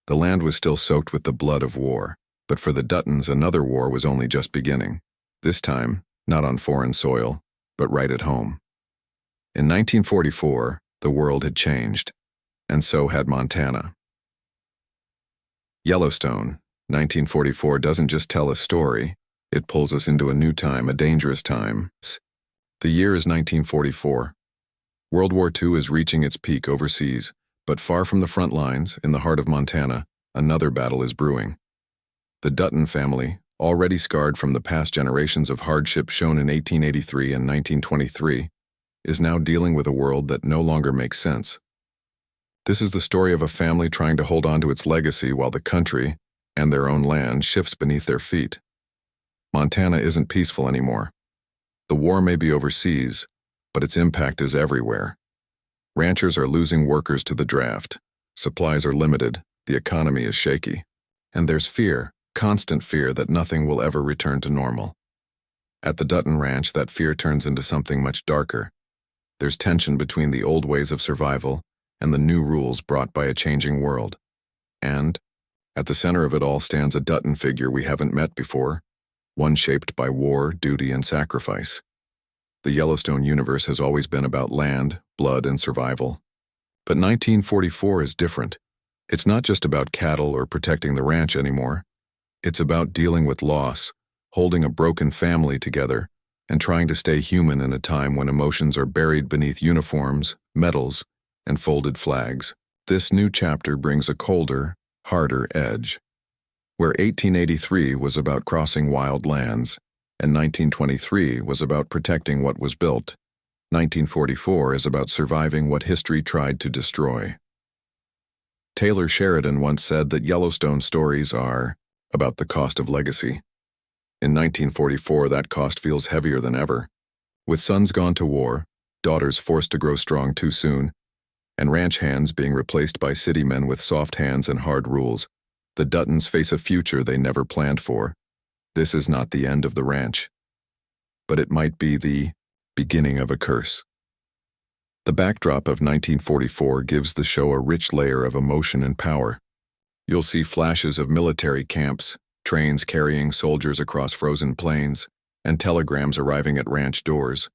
The land was still soaked with the blood of war, but for the Duttons another war was only just beginning. This time, not on foreign soil, but right at home. In 1944, the world had changed, and so had Montana. Yellowstone, 1944 doesn't just tell a story, it pulls us into a new time, a dangerous time. The year is 1944. World War II is reaching its peak overseas, but far from the front lines, in the heart of Montana, another battle is brewing. The Dutton family, already scarred from the past generations of hardship shown in 1883 and 1923, is now dealing with a world that no longer makes sense. This is the story of a family trying to hold on to its legacy while the country, and their own land, shifts beneath their feet. Montana isn't peaceful anymore. The war may be overseas, but its impact is everywhere. Ranchers are losing workers to the draft, supplies are limited, the economy is shaky, and there's fear, constant fear that nothing will ever return to normal. At the Dutton Ranch, that fear turns into something much darker. There's tension between the old ways of survival and the new rules brought by a changing world. And, at the center of it all stands a Dutton figure we haven't met before, one shaped by war, duty, and sacrifice. The Yellowstone universe has always been about land, blood, and survival. But 1944 is different. It's not just about cattle or protecting the ranch anymore. It's about dealing with loss, holding a broken family together, and trying to stay human in a time when emotions are buried beneath uniforms, medals, and folded flags. This new chapter brings a colder, harder edge. Where 1883 was about crossing wild lands, and 1923 was about protecting what was built, 1944 is about surviving what history tried to destroy. Taylor Sheridan once said that Yellowstone stories are about the cost of legacy. In 1944, that cost feels heavier than ever. With sons gone to war, daughters forced to grow strong too soon, and ranch hands being replaced by city men with soft hands and hard rules, the Duttons face a future they never planned for. This is not the end of the ranch, but it might be the beginning of a curse. The backdrop of 1944 gives the show a rich layer of emotion and power. You'll see flashes of military camps, trains carrying soldiers across frozen plains, and telegrams arriving at ranch doors,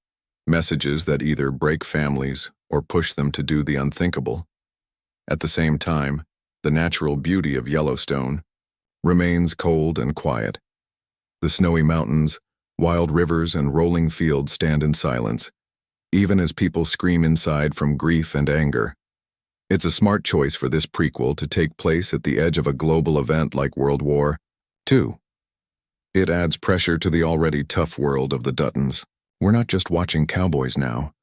messages that either break families or push them to do the unthinkable. At the same time, the natural beauty of Yellowstone remains cold and quiet. The snowy mountains, wild rivers, and rolling fields stand in silence, even as people scream inside from grief and anger. It's a smart choice for this prequel to take place at the edge of a global event like World War II. It adds pressure to the already tough world of the Duttons. We're not just watching cowboys now.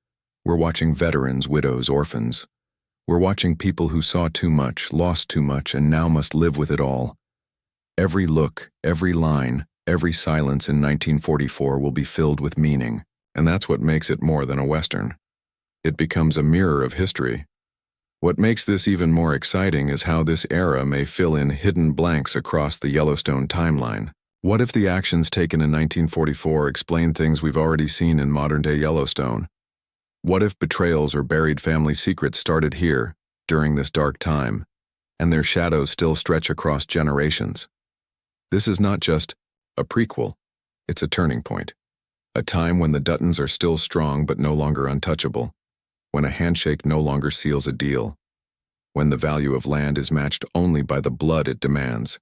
We're watching veterans, widows, orphans. We're watching people who saw too much, lost too much, and now must live with it all. Every look, every line, every silence in 1944 will be filled with meaning, and that's what makes it more than a Western. It becomes a mirror of history. What makes this even more exciting is how this era may fill in hidden blanks across the Yellowstone timeline. What if the actions taken in 1944 explain things we've already seen in modern-day Yellowstone? What if betrayals or buried family secrets started here, during this dark time, and their shadows still stretch across generations? This is not just a prequel, it's a turning point. A time when the Duttons are still strong but no longer untouchable. When a handshake no longer seals a deal. When the value of land is matched only by the blood it demands.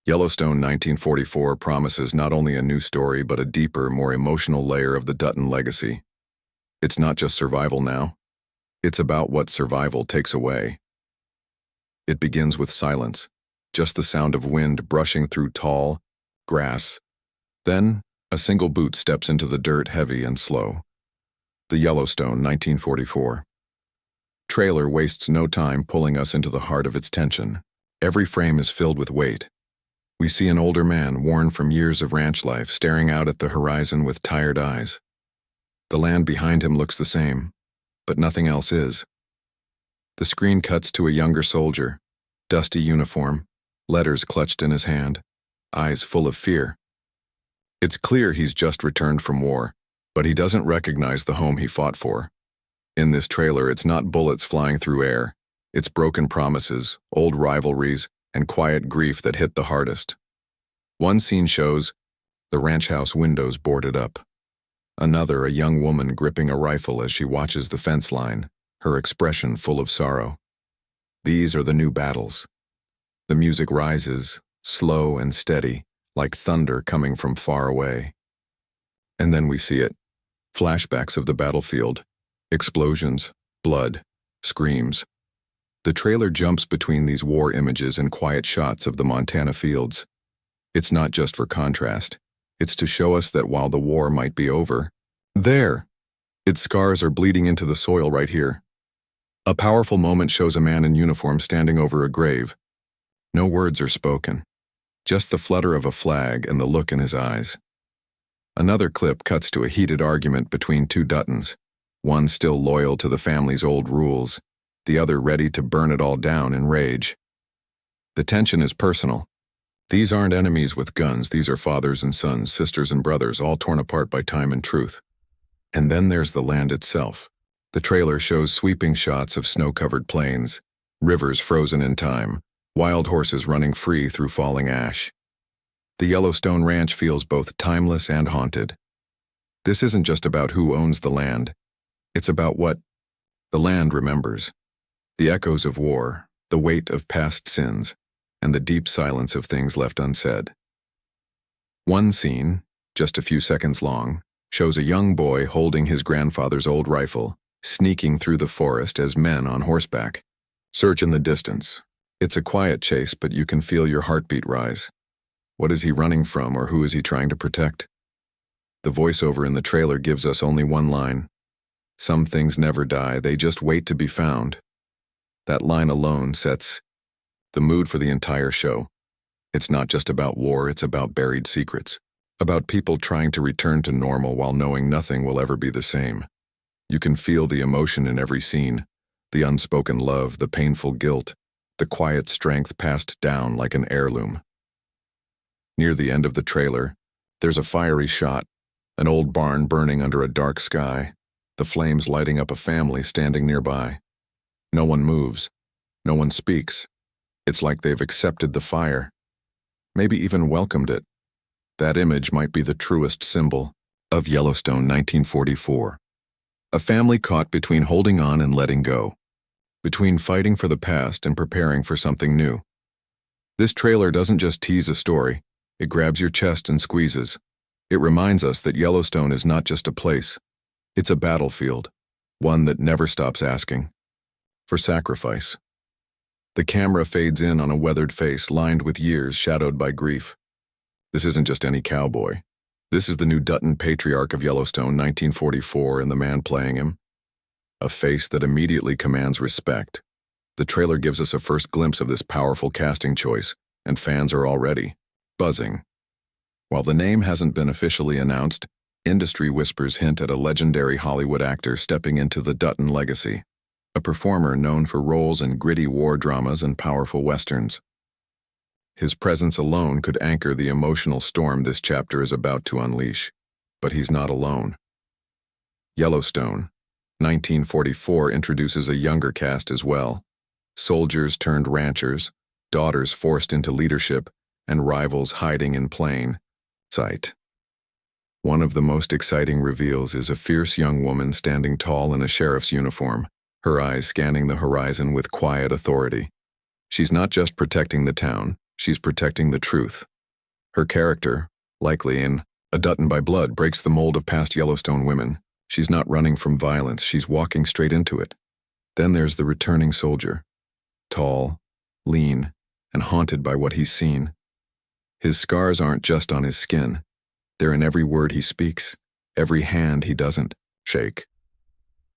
Yellowstone 1944 promises not only a new story but a deeper, more emotional layer of the Dutton legacy. It's not just survival now. It's about what survival takes away. It begins with silence, just the sound of wind brushing through tall grass. Then, a single boot steps into the dirt, heavy and slow. The Yellowstone 1944 trailer wastes no time pulling us into the heart of its tension. Every frame is filled with weight. We see an older man, worn from years of ranch life, staring out at the horizon with tired eyes. The land behind him looks the same, but nothing else is. The screen cuts to a younger soldier, dusty uniform, letters clutched in his hand, eyes full of fear. It's clear he's just returned from war, but he doesn't recognize the home he fought for. In this trailer, it's not bullets flying through air, It's broken promises, old rivalries, and quiet grief that hit the hardest. One scene shows the ranch house windows boarded up. Another, a young woman gripping a rifle as she watches the fence line, her expression full of sorrow. These are the new battles. The music rises, slow and steady, like thunder coming from far away. And then we see it. Flashbacks of the battlefield. Explosions, blood, screams. The trailer jumps between these war images and quiet shots of the Montana fields. It's not just for contrast. It's to show us that while the war might be over, there, its scars are bleeding into the soil right here. A powerful moment shows a man in uniform standing over a grave. No words are spoken, just the flutter of a flag and the look in his eyes. Another clip cuts to a heated argument between two Duttons, one still loyal to the family's old rules, the other ready to burn it all down in rage. The tension is personal. These aren't enemies with guns, these are fathers and sons, sisters and brothers, all torn apart by time and truth. And then there's the land itself. The trailer shows sweeping shots of snow-covered plains, rivers frozen in time, wild horses running free through falling ash. The Yellowstone Ranch feels both timeless and haunted. This isn't just about who owns the land. It's about what the land remembers. The echoes of war, the weight of past sins, and the deep silence of things left unsaid. One scene, just a few seconds long, shows a young boy holding his grandfather's old rifle, sneaking through the forest as men on horseback search in the distance. It's a quiet chase, but you can feel your heartbeat rise. What is he running from, or who is he trying to protect? The voiceover in the trailer gives us only one line. Some things never die, they just wait to be found. That line alone sets the mood for the entire show. It's not just about war, it's about buried secrets. About people trying to return to normal while knowing nothing will ever be the same. You can feel the emotion in every scene, the unspoken love, the painful guilt, the quiet strength passed down like an heirloom. Near the end of the trailer, there's a fiery shot, an old barn burning under a dark sky, the flames lighting up a family standing nearby. No one moves, no one speaks. It's like they've accepted the fire, maybe even welcomed it. That image might be the truest symbol of Yellowstone 1944. A family caught between holding on and letting go, between fighting for the past and preparing for something new. This trailer doesn't just tease a story, it grabs your chest and squeezes. It reminds us that Yellowstone is not just a place, it's a battlefield, one that never stops asking for sacrifice. The camera fades in on a weathered face lined with years shadowed by grief. This isn't just any cowboy. This is the new Dutton patriarch of Yellowstone 1944 and the man playing him. A face that immediately commands respect. The trailer gives us a first glimpse of this powerful casting choice, and fans are already buzzing. While the name hasn't been officially announced, industry whispers hint at a legendary Hollywood actor stepping into the Dutton legacy, a performer known for roles in gritty war dramas and powerful westerns. His presence alone could anchor the emotional storm this chapter is about to unleash, but he's not alone. Yellowstone 1944 introduces a younger cast as well. Soldiers turned ranchers, daughters forced into leadership, and rivals hiding in plain sight. One of the most exciting reveals is a fierce young woman standing tall in a sheriff's uniform, her eyes scanning the horizon with quiet authority. She's not just protecting the town, she's protecting the truth. Her character, likely in A Dutton by Blood, breaks the mold of past Yellowstone women. She's not running from violence, she's walking straight into it. Then there's the returning soldier. Tall, lean, and haunted by what he's seen. His scars aren't just on his skin. They're in every word he speaks, every hand he doesn't shake.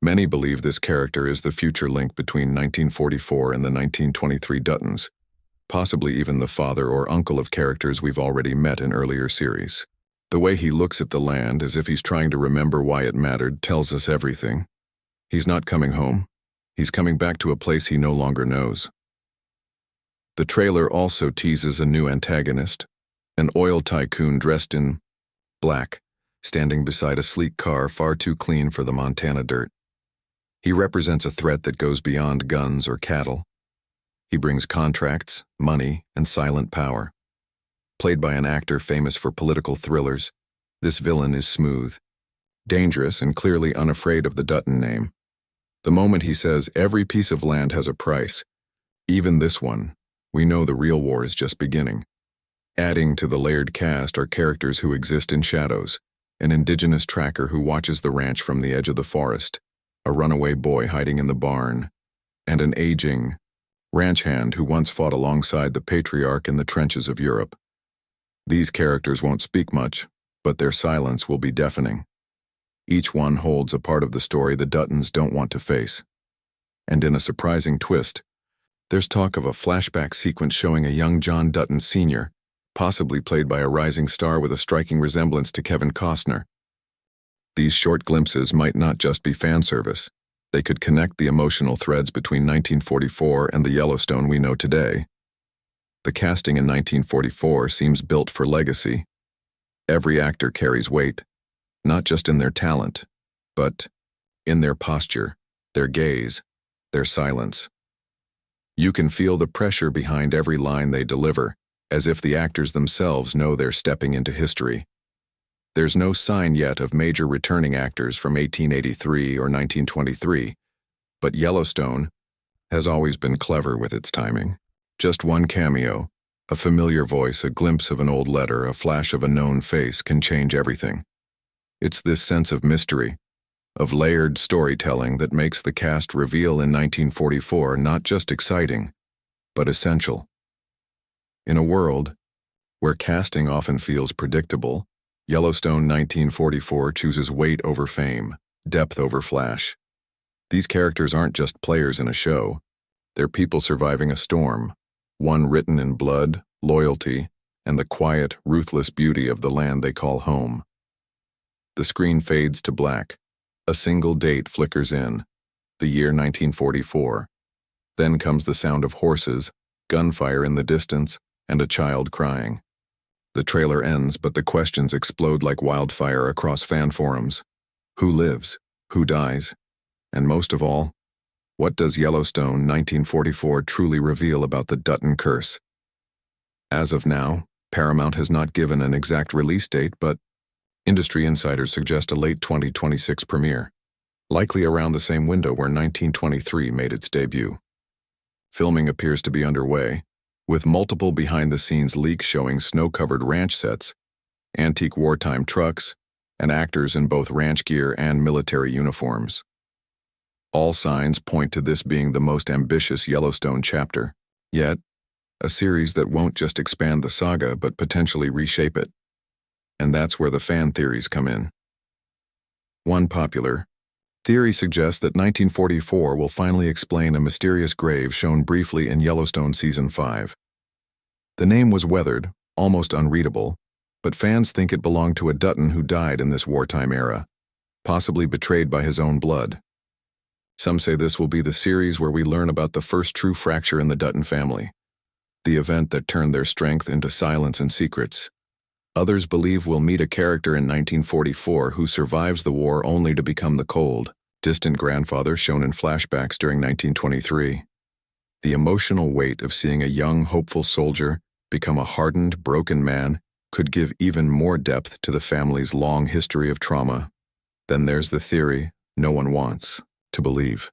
Many believe this character is the future link between 1944 and the 1923 Duttons, possibly even the father or uncle of characters we've already met in earlier series. The way he looks at the land as if he's trying to remember why it mattered tells us everything. He's not coming home. He's coming back to a place he no longer knows. The trailer also teases a new antagonist, an oil tycoon dressed in black, standing beside a sleek car far too clean for the Montana dirt. He represents a threat that goes beyond guns or cattle. He brings contracts, money, and silent power. Played by an actor famous for political thrillers, this villain is smooth, dangerous, and clearly unafraid of the Dutton name. The moment he says every piece of land has a price, even this one, we know the real war is just beginning. Adding to the layered cast are characters who exist in shadows, an indigenous tracker who watches the ranch from the edge of the forest, a runaway boy hiding in the barn, and an aging ranch hand who once fought alongside the patriarch in the trenches of Europe. These characters won't speak much, but their silence will be deafening. Each one holds a part of the story the Duttons don't want to face. And in a surprising twist, there's talk of a flashback sequence showing a young John Dutton Sr., possibly played by a rising star with a striking resemblance to Kevin Costner. These short glimpses might not just be fan service. They could connect the emotional threads between 1944 and the Yellowstone we know today. The casting in 1944 seems built for legacy. Every actor carries weight, not just in their talent, but in their posture, their gaze, their silence. You can feel the pressure behind every line they deliver, as if the actors themselves know they're stepping into history. There's no sign yet of major returning actors from 1883 or 1923, but Yellowstone has always been clever with its timing. Just one cameo, a familiar voice, a glimpse of an old letter, a flash of a known face can change everything. It's this sense of mystery, of layered storytelling that makes the cast reveal in 1944 not just exciting, but essential. In a world where casting often feels predictable, Yellowstone 1944 chooses weight over fame, depth over flash. These characters aren't just players in a show, they're people surviving a storm, one written in blood, loyalty, and the quiet, ruthless beauty of the land they call home. The screen fades to black. A single date flickers in, the year 1944. Then comes the sound of horses, gunfire in the distance, and a child crying. The trailer ends, but the questions explode like wildfire across fan forums. Who lives? Who dies? And most of all, what does Yellowstone 1944 truly reveal about the Dutton curse? As of now, Paramount has not given an exact release date, but industry insiders suggest a late 2026 premiere, likely around the same window where 1923 made its debut. Filming appears to be underway, with multiple behind-the-scenes leaks showing snow-covered ranch sets, antique wartime trucks, and actors in both ranch gear and military uniforms. All signs point to this being the most ambitious Yellowstone chapter, yet a series that won't just expand the saga but potentially reshape it. And that's where the fan theories come in. One popular theory suggests that 1944 will finally explain a mysterious grave shown briefly in Yellowstone Season 5. The name was weathered, almost unreadable, but fans think it belonged to a Dutton who died in this wartime era, possibly betrayed by his own blood. Some say this will be the series where we learn about the first true fracture in the Dutton family, the event that turned their strength into silence and secrets. Others believe we'll meet a character in 1944 who survives the war only to become the cold, distant grandfather shown in flashbacks during 1923. The emotional weight of seeing a young, hopeful soldier become a hardened, broken man could give even more depth to the family's long history of trauma. Then there's the theory no one wants to believe.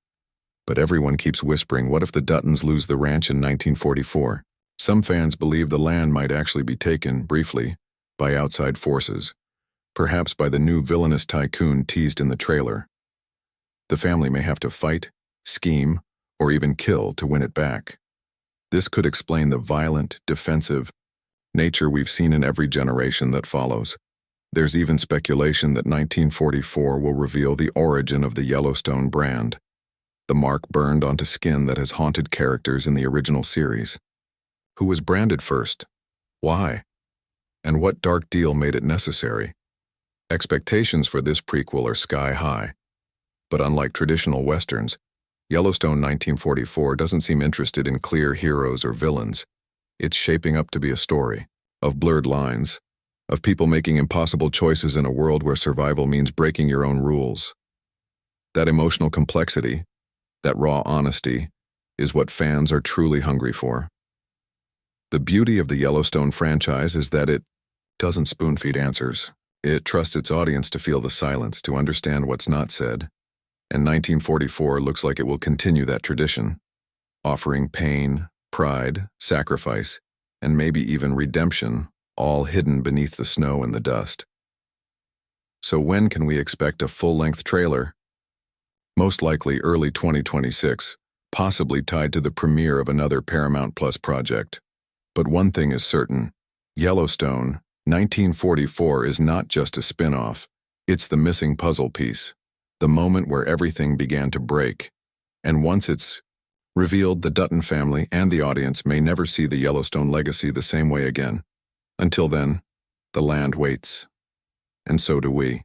But everyone keeps whispering, what if the Duttons lose the ranch in 1944? Some fans believe the land might actually be taken, briefly, by outside forces, perhaps by the new villainous tycoon teased in the trailer. The family may have to fight, scheme, or even kill to win it back. This could explain the violent, defensive nature we've seen in every generation that follows. There's even speculation that 1944 will reveal the origin of the Yellowstone brand, the mark burned onto skin that has haunted characters in the original series. Who was branded first? Why? And what dark deal made it necessary? Expectations for this prequel are sky high. But unlike traditional westerns, Yellowstone 1944 doesn't seem interested in clear heroes or villains. It's shaping up to be a story of blurred lines, of people making impossible choices in a world where survival means breaking your own rules. That emotional complexity, that raw honesty, is what fans are truly hungry for. The beauty of the Yellowstone franchise is that it doesn't spoon-feed answers. It trusts its audience to feel the silence, to understand what's not said. And 1944 looks like it will continue that tradition, offering pain, pride, sacrifice, and maybe even redemption, all hidden beneath the snow and the dust. So when can we expect a full-length trailer? Most likely early 2026, possibly tied to the premiere of another Paramount Plus project. But one thing is certain, Yellowstone, 1944 is not just a spin-off, it's the missing puzzle piece, the moment where everything began to break. And once it's revealed, the Dutton family and the audience may never see the Yellowstone legacy the same way again. Until then, the land waits. And so do we.